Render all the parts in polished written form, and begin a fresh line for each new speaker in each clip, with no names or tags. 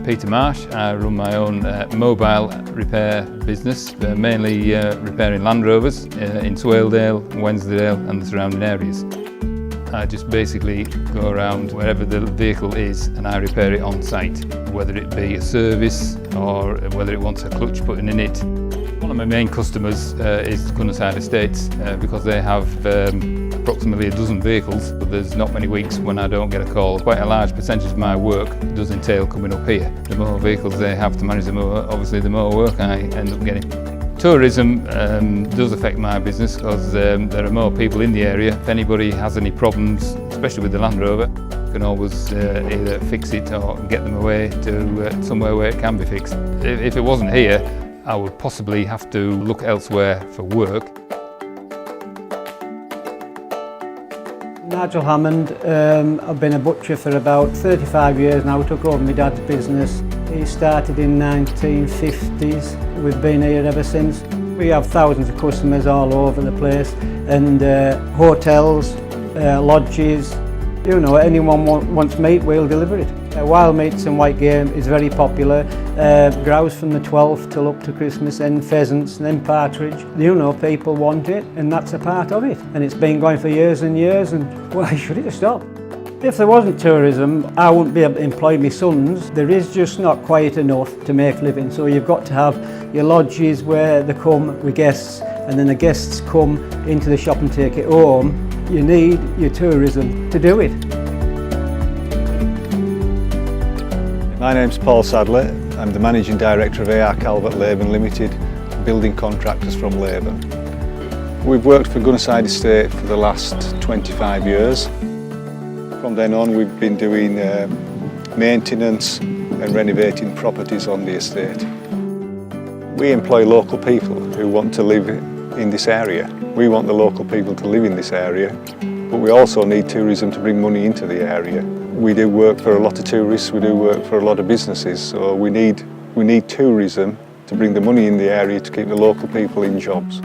Peter Marsh. I run my own mobile repair business, mainly repairing Land Rovers in Swaledale, Wensleydale and the surrounding areas. I just basically go around wherever the vehicle is and I repair it on site, whether it be a service or whether it wants a clutch putting in it. One of my main customers is Gunnerside Estates because they have approximately a dozen vehicles, but there's not many weeks when I don't get a call. Quite a large percentage of my work does entail coming up here. The more vehicles they have to manage, the more, obviously, the more work I end up getting. Tourism does affect my business because there are more people in the area. If anybody has any problems, especially with the Land Rover, you can always either fix it or get them away to somewhere where it can be fixed. If it wasn't here, I would possibly have to look elsewhere for work.
Nigel Hammond, I've been a butcher for about 35 years now. I took over my dad's business. He started in 1950s. We've been here ever since. We have thousands of customers all over the place, and hotels, lodges. You know, anyone wants meat, we'll deliver it. Wild meats and white game is very popular. Grouse from the 12th till up to Christmas, and pheasants and then partridge. You know, people want it and that's a part of it. And it's been going for years and years, and why should it stop? If there wasn't tourism, I wouldn't be able to employ my sons. There is just not quite enough to make a living. So you've got to have your lodges where they come with guests, and then the guests come into the shop and take it home. You need your tourism to do it.
My name's Paul Sadler. I'm the Managing Director of AR Calvert Laban Limited, building contractors from Laban. We've worked for Gunnerside Estate for the last 25 years. From then on we've been doing maintenance and renovating properties on the estate. We employ local people who want to live in this area. We want the local people to live in this area, but we also need tourism to bring money into the area. We do work for a lot of tourists, we do work for a lot of businesses, so we need tourism to bring the money in the area to keep the local people in jobs.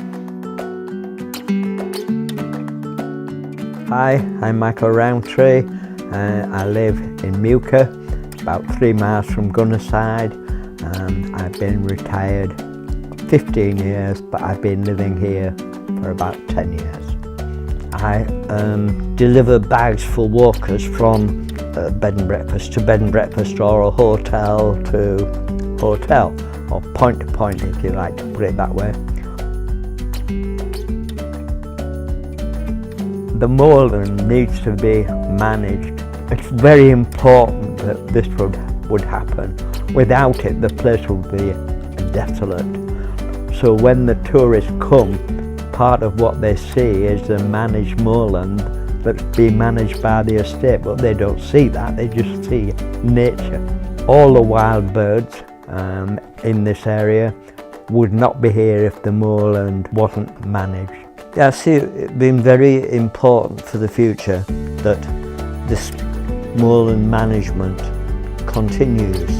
Hi, I'm Michael Roundtree. I live in Mewker, about 3 miles from Gunnerside. I've been retired 15 years, but I've been living here for about 10 years. I deliver bags for walkers from bed and breakfast to bed and breakfast, or a hotel to hotel, or point to point, if you like to put it that way. The moorland needs to be managed. It's very important that this would happen. Without it, the place would be desolate. So when the tourists come, part of what they see is the managed moorland that's being managed by the estate, but they don't see that, they just see nature. All the wild birds in this area would not be here if the moorland wasn't managed. I see it being very important for the future that this moorland management continues.